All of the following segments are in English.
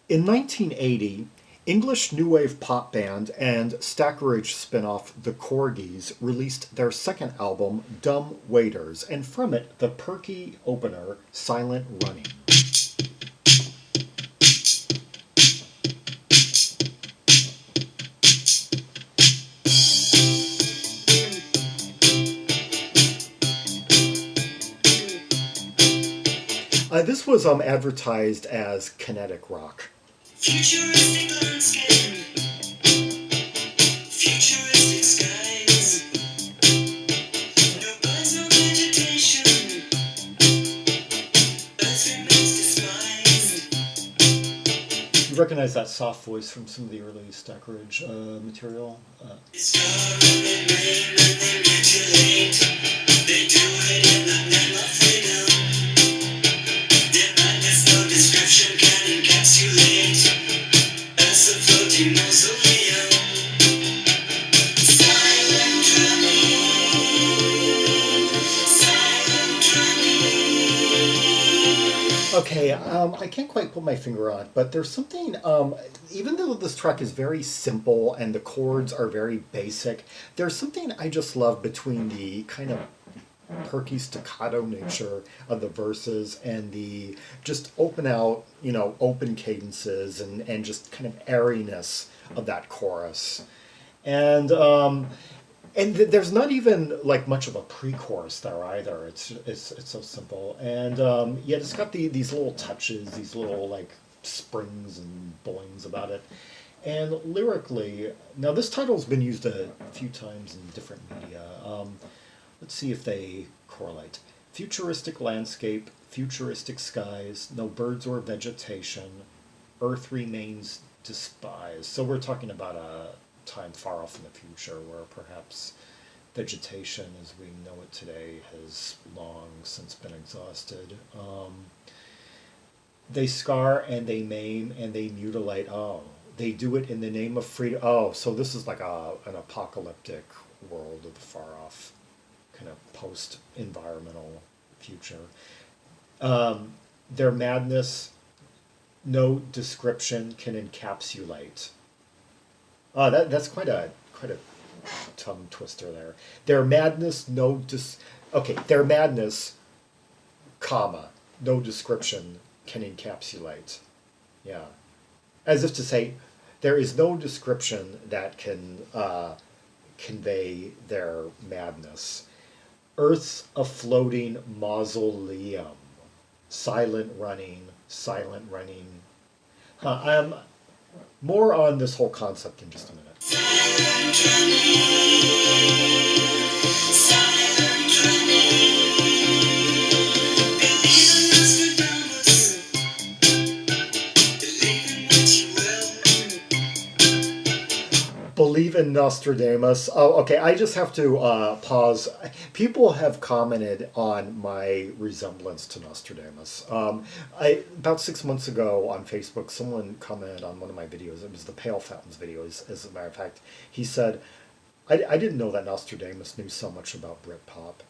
In 1980, English new wave pop band and Stackeridge spin-off The Corgis released their second album, Dumb Waiters, and from it, the perky opener, Silent Running. This was advertised as kinetic rock. Futuristic landscape, futuristic skies, no birds, no vegetation, earth remains despised. You recognize that soft voice from some of the early Stackeridge material? It's far and they blame and they mutilate. They do it in the name of freedom. Their madness, no description can encapsulate. As a floating mausoleum, silent drumming, silent drumming. Okay, I can't quite put my finger on it, but there's something, even though this track is very simple and the chords are very basic, there's something I just love between the kind of perky staccato nature of the verses and the just open out, open cadences and just kind of airiness of that chorus. And there's not even like much of a pre-chorus there either. It's so simple, and yet it's got these little touches, these little like springs and boings about it. And lyrically, now this title's been used a few times in different media. Let's see if they correlate. Futuristic landscape, futuristic skies, no birds or vegetation, earth remains despised. So we're talking about a time far off in the future where perhaps vegetation as we know it today has long since been exhausted. They scar and they maim and they mutilate. Oh, they do it in the name of freedom. Oh, so this is like an apocalyptic world of the far off kind of post-environmental future. Their madness, no description can encapsulate. That's quite a tongue twister there. Their madness, their madness, comma, no description can encapsulate. Yeah, as if to say, there is no description that can convey their madness. Earth's a floating mausoleum. Silent running, silent running. More on this whole concept in just a minute. Silent running, silent running. Believe in Nostradamus. Oh, okay. I just have to pause. People have commented on my resemblance to Nostradamus. About 6 months ago on Facebook, someone commented on one of my videos. It was the Pale Fountains video, as a matter of fact. He said, I didn't know that Nostradamus knew so much about Britpop.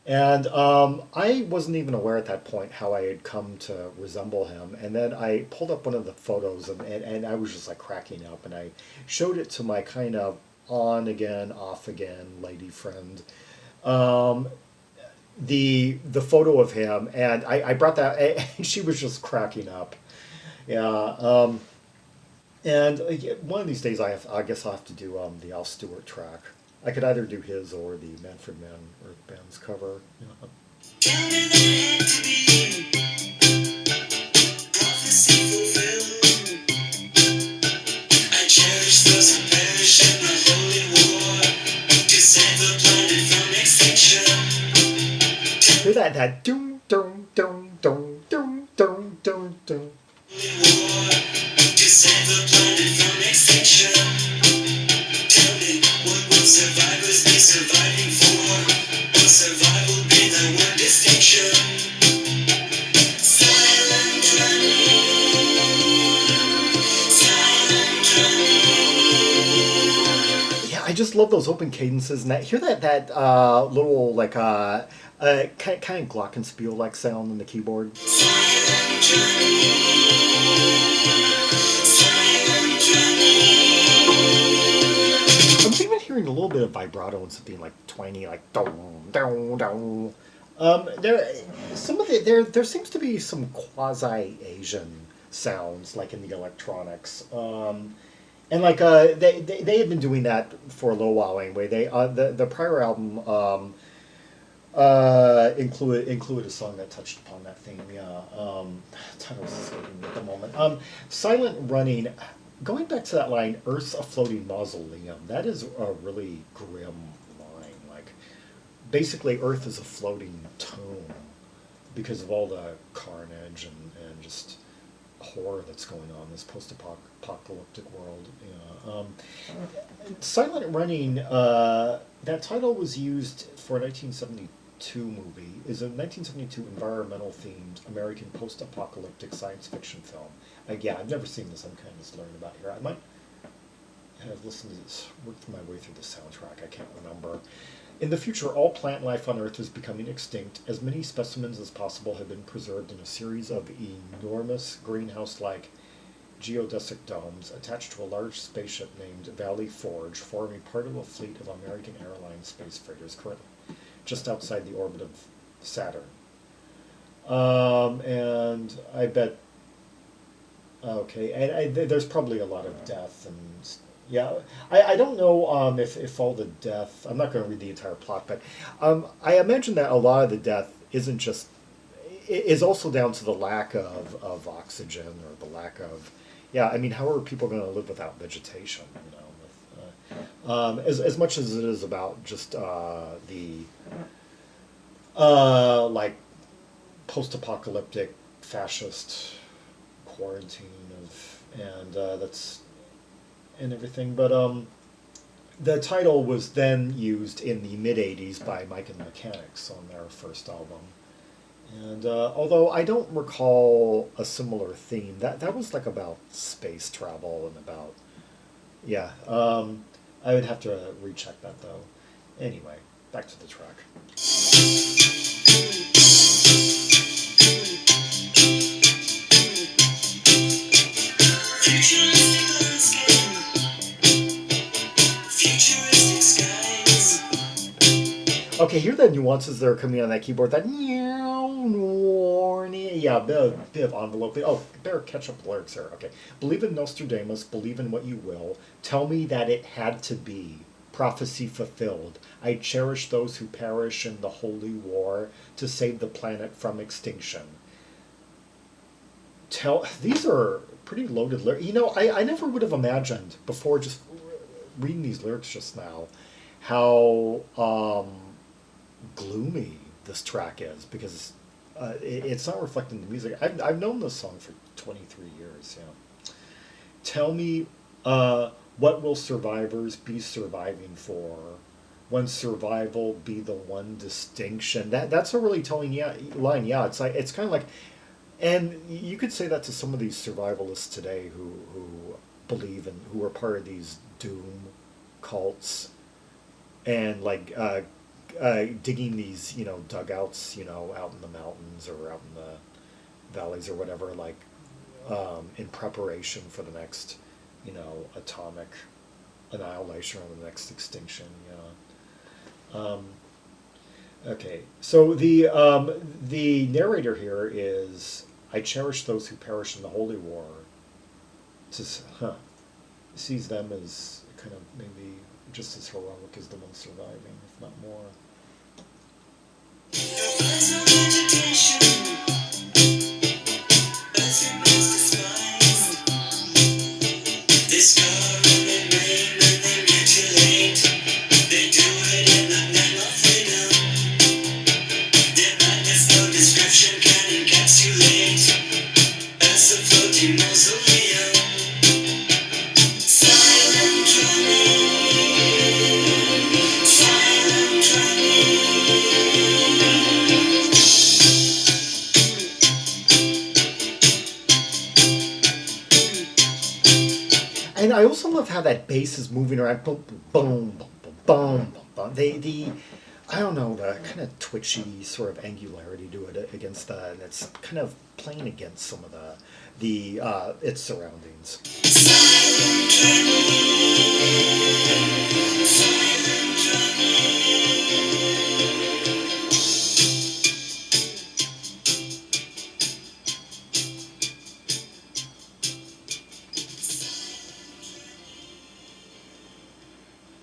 And I wasn't even aware at that point how I had come to resemble him. And then I pulled up one of the photos and I was just like cracking up. And I showed it to my kind of on again, off again lady friend. The photo of him. And I brought that, and she was just cracking up. Yeah. And one of these days I guess I'll have to do the Al Stewart track. I could either do his or the Manfred Mann Earth Band's cover. Yeah. Hear that doom doom doom doom doom doom doom doom. To save the planet from extinction. Tell me, what will survivors be surviving for? Will survival be the one distinction? Silent running, silent running. Yeah, I just love those open cadences, and hear that little like kind of glockenspiel like sound in the keyboard. Silent running. little bit of vibrato and something like twangy, like dong dong dong. There, some of it there seems to be some quasi Asian sounds like in the electronics. And like they had been doing that for a little while anyway. They the prior album included a song that touched upon that theme. Yeah, title's escaping me at the moment. Silent Running. Going back to that line, Earth's a floating mausoleum. That is a really grim line. Like, basically, Earth is a floating tomb because of all the carnage and just horror that's going on in this post-apocalyptic world. Yeah. Silent Running, that title was used for a 1972 movie, is a 1972 environmental-themed American post-apocalyptic science fiction film. Yeah, I've never seen this. I'm kind of just learning about here. I might have listened to this, worked my way through the soundtrack. I can't remember. In the future, all plant life on Earth is becoming extinct. As many specimens as possible have been preserved in a series of enormous greenhouse-like geodesic domes attached to a large spaceship named Valley Forge, forming part of a fleet of American Airlines space freighters currently just outside the orbit of Saturn. And I bet... Okay, and there's probably a lot of death and... Yeah, I don't know if all the death... I'm not going to read the entire plot, but I imagine that a lot of the death isn't just... is also down to the lack of oxygen or the lack of... Yeah, I mean, how are people going to live without vegetation, you know? As much as it is about just the... like, post-apocalyptic fascist quarantine of... And that's... and everything, but the title was then used in the mid-'80s by Mike and the Mechanics on their first album. And although I don't recall a similar theme, that was like about space travel and about, yeah, I would have to recheck that though. Anyway, back to the track. Okay, hear the nuances that are coming on that keyboard. That yeah, bit of envelope. Oh, better catch up the lyrics here. Okay, believe in Nostradamus. Believe in what you will. Tell me that it had to be. Prophecy fulfilled. I cherish those who perish in the holy war to save the planet from extinction. These are pretty loaded lyrics. You know, I never would have imagined before just reading these lyrics just now how gloomy this track is, because it's not reflecting the music. I've known this song for 23 years. Yeah. Tell me, what will survivors be surviving for? When survival be the one distinction. That's a really telling line. Yeah, it's kind of like, and you could say that to some of these survivalists today who believe in, who are part of these doom cults, and like digging these, you know, dugouts, you know, out in the mountains or out in the valleys or whatever, like in preparation for the next, you know, atomic annihilation or the next extinction. Yeah. Okay, so the narrator here is, I cherish those who perish in the holy war. Sees them as kind of maybe just as heroic as the ones surviving, if not more. And I also love how that bass is moving around. Boom, boom, boom, boom, boom, boom. I don't know, the kind of twitchy sort of angularity to it against and it's kind of playing against some of its surroundings.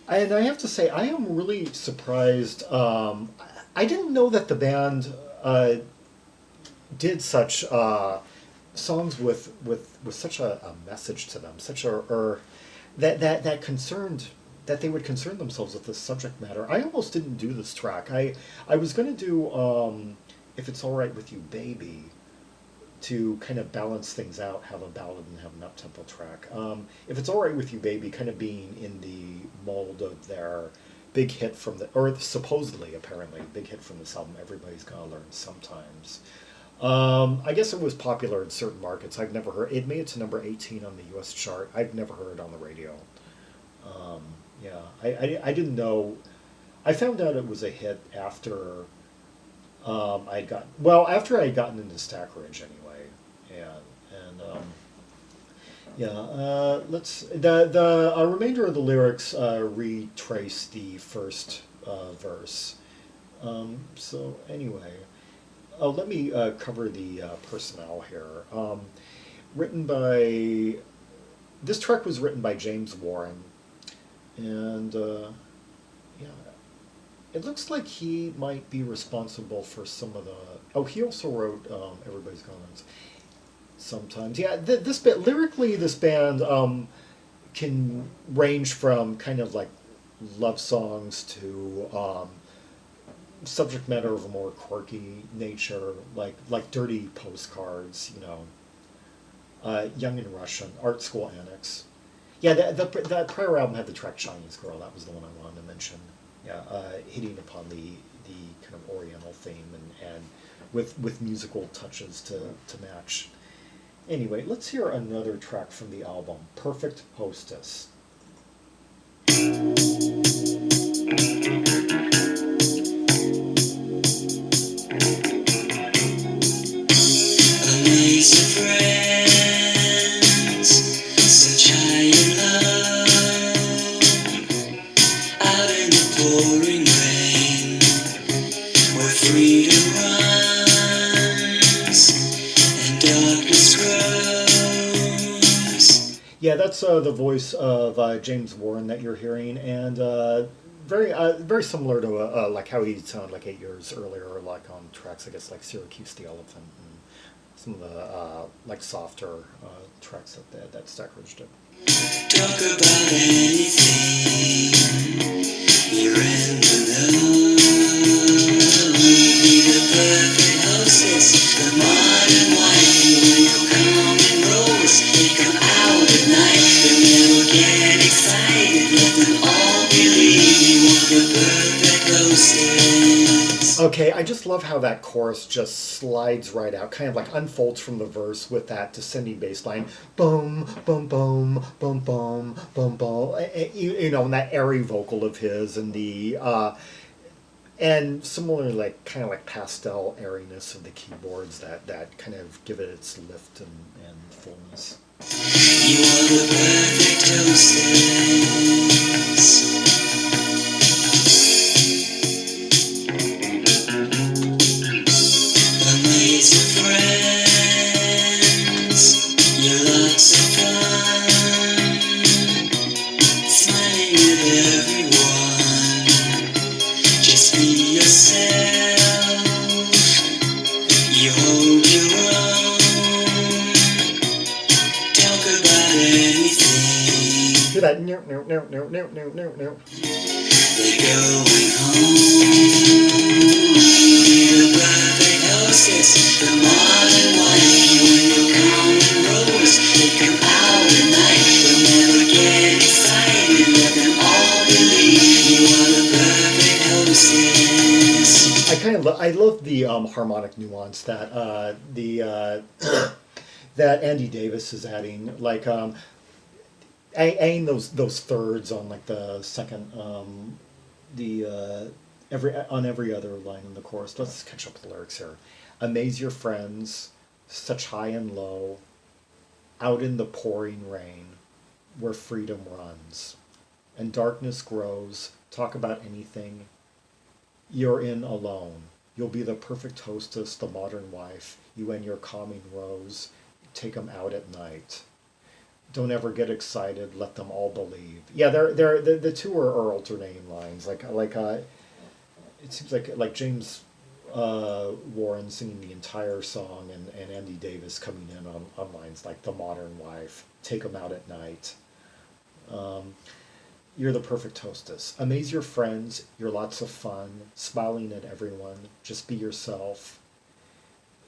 And I have to say, I am really surprised. I didn't know that the band did such songs with such a message to them, such a or that concerned that they would concern themselves with this subject matter. I almost didn't do this track. I was going to do If It's All Right With You, Baby, to kind of balance things out, have a ballad and have an up-tempo track. If It's All Right With You, Baby, kind of being in the mold of their big hit from the, or supposedly, apparently, big hit from this album, Everybody's Gotta Learn Sometimes. I guess it was popular in certain markets. I've never heard it. Made it to number 18 on the U.S. chart. I've never heard it on the radio. Um, yeah, I didn't know. I found out it was a hit after after I had gotten into Stack Ridge anyway. Let's the remainder of the lyrics retrace the first verse. So anyway. Oh, let me cover the personnel here. Written by, this track was written by James Warren, and yeah, it looks like he might be responsible for some of the. Oh, he also wrote Everybody's Gone Sometimes. Yeah, this bit lyrically, this band can range from kind of like love songs to subject matter of a more quirky nature, like dirty postcards, Young and Russian, Art School Annex. Yeah, that prior album had the track Chinese Girl. That was the one I wanted to mention. Yeah, hitting upon the kind of Oriental theme and with musical touches to match. Anyway, let's hear another track from the album, Perfect Hostess. Yeah, that's the voice of James Warren that you're hearing, and very similar to like how he sounded like 8 years earlier, like on tracks I guess like Syracuse the Elephant and some of the like softer tracks that Stack Ridge did. Talk about anything you're in the know. Be the perfect hostess, the modern wife. When you come in rows, they come out at night. They never get excited. Let them all believe you are the perfect hostess. Okay, I just love how that chorus just slides right out, kind of like unfolds from the verse with that descending bass line, boom, boom, boom, boom, boom, boom, boom, and that airy vocal of his, and the and similarly, like kind of like pastel airiness of the keyboards that kind of give it its lift and fullness. You are the perfect hostess. Amazing friends, you're lots of fun, smiling at everyone. Just be yourself. You hold your own. Talk about anything. Hear that? No. They're going home. Be the perfect hostess, the modern wife. When you come in rows, they come out at night. They'll never get excited. Let them all believe you are the perfect hostess. I love the harmonic nuance that that Andy Davis is adding, like adding those thirds on like the second every other line in the chorus. Let's catch up the lyrics here. Amaze your friends, such high and low, out in the pouring rain, where freedom runs, and darkness grows. Talk about anything you're in alone. You'll be the perfect hostess, the modern wife. You and your calming rose, take 'em out at night. Don't ever get excited. Let them all believe. Yeah, they're the two are alternating lines. It seems like James Warren singing the entire song, and Andy Davis coming in on lines like "The Modern Wife," "Take 'em out at night." Um, you're the perfect hostess. Amaze your friends. You're lots of fun. Smiling at everyone. Just be yourself.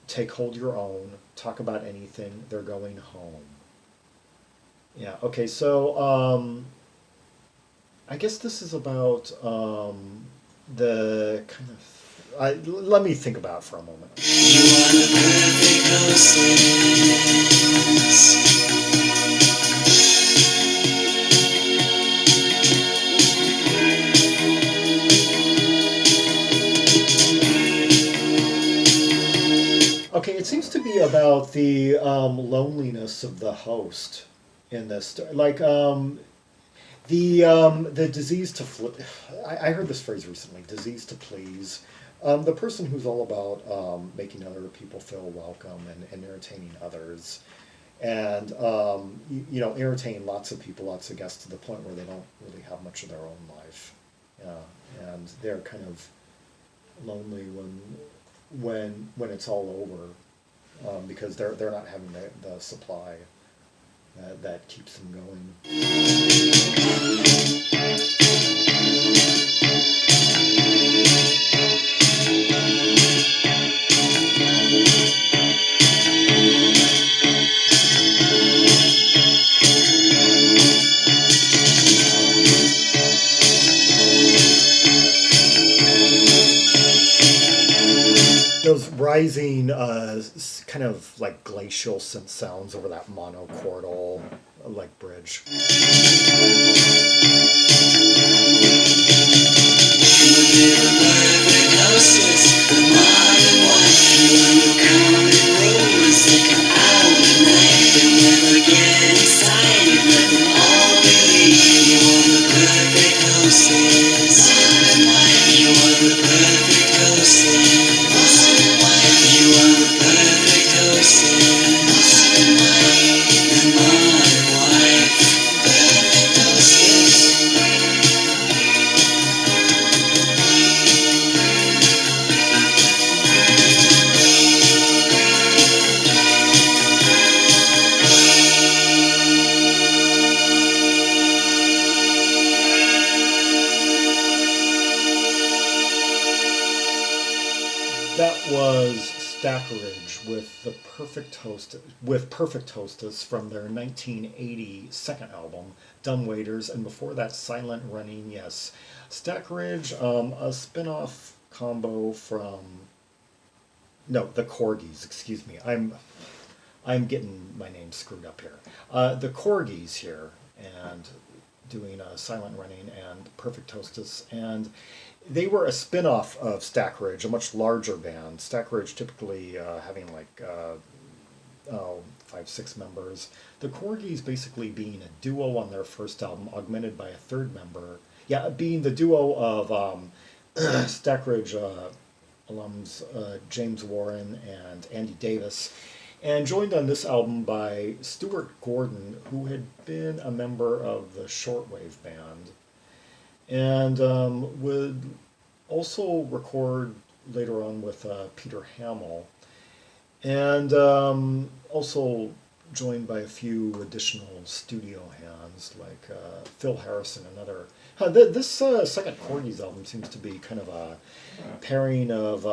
Take hold your own. Talk about anything. They're going home. Yeah. Okay. So I guess this is about the kind of. Let me think about it for a moment. You are the perfect hostess. Okay, it seems to be about the loneliness of the host in this. The disease to I heard this phrase recently, disease to please. The person who's all about making other people feel welcome and entertaining others, and entertaining lots of people, lots of guests to the point where they don't really have much of their own life, and they're kind of lonely when it's all over, because they're not having the supply that keeps them going. Those rising, kind of like glacial synth sounds over that monochordal, like bridge. You would be the perfect hostess, the modern wife. You are the common rose, they come out at night. They never get excited, let them all believe. You are the perfect hostess, modern wife. You are the perfect hostess. You are the perfect hostess, the modern wife, perfect hostess. That was Stackeridge with Perfect Hostess from their 1980 second album, Dumbwaiters, and before that, Silent Running. Yes, Stackeridge, a spin-off combo from no, the Corgis. Excuse me, I'm getting my name screwed up here. The Corgis here, and doing Silent Running and Perfect Hostess, and they were a spin-off of Stackeridge, a much larger band. Stackeridge typically having five, six members. The Corgis basically being a duo on their first album, augmented by a third member. Yeah, being the duo of Stackeridge alums James Warren and Andy Davis, and joined on this album by Stuart Gordon, who had been a member of the Shortwave band, and would also record later on with Peter Hamill, and also joined by a few additional studio hands like Phil Harrison and other. This second Corgis album seems to be kind of a pairing of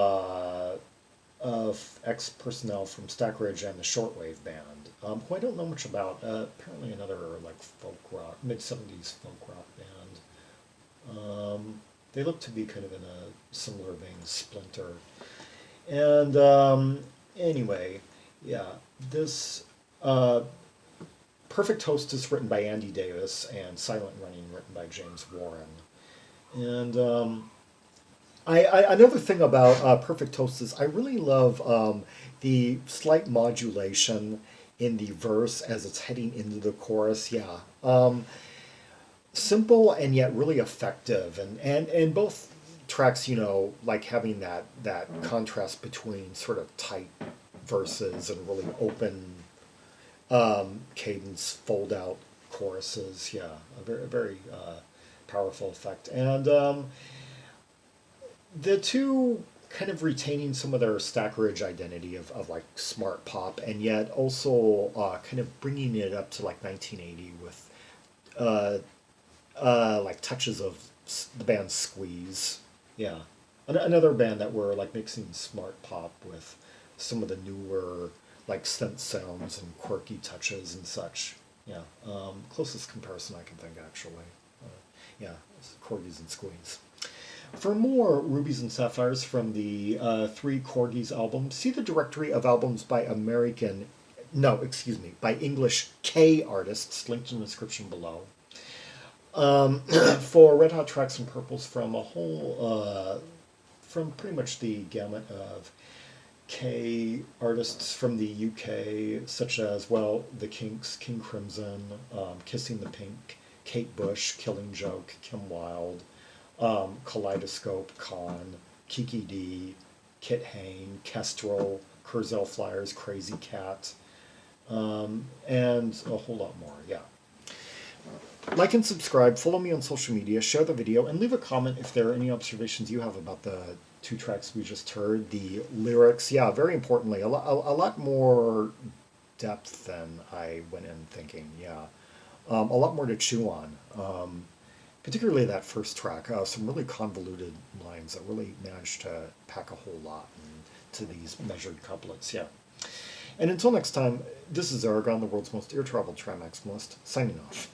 ex-personnel from Stackeridge and the Shortwave band, who I don't know much about. Apparently another like folk rock, mid-70s folk rock band. They look to be kind of in a similar vein as Splinter. And anyway, yeah, this Perfect Hostess written by Andy Davis and Silent Running written by James Warren. And another thing about Perfect Hostess, I really love the slight modulation in the verse as it's heading into the chorus. Yeah. Simple and yet really effective, and both tracks, like having that contrast between sort of tight verses and really open cadence, fold out choruses. Yeah, a very powerful effect. And the two kind of retaining some of their Stackeridge identity of like smart pop, and yet also kind of bringing it up to like 1980 with uh, like touches of the band Squeeze. Yeah, another band that were like mixing smart pop with some of the newer like synth sounds and quirky touches and such. Yeah, closest comparison I can think actually. Yeah, Corgis and Squeeze. For more Rubies and Sapphires from the three Corgis albums, see the directory of albums by by English K artists, linked in the description below. For Red Hot Tracks and Purples from from pretty much the gamut of K artists from the UK, such as, well, The Kinks, King Crimson, Kissing the Pink, Kate Bush, Killing Joke, Kim Wilde, Kaleidoscope, Khan, Kiki D, Kit Hain, Kestrel, Kurzel Flyers, Crazy Cat, and a whole lot more, yeah. Like and subscribe, follow me on social media, share the video, and leave a comment if there are any observations you have about the two tracks we just heard. The lyrics, yeah, very importantly, a lot more depth than I went in thinking, yeah. A lot more to chew on. Particularly that first track, some really convoluted lines that really managed to pack a whole lot into these measured couplets, yeah. And until next time, this is Zaragon, the world's most ear-traveled trimaximalist, signing off.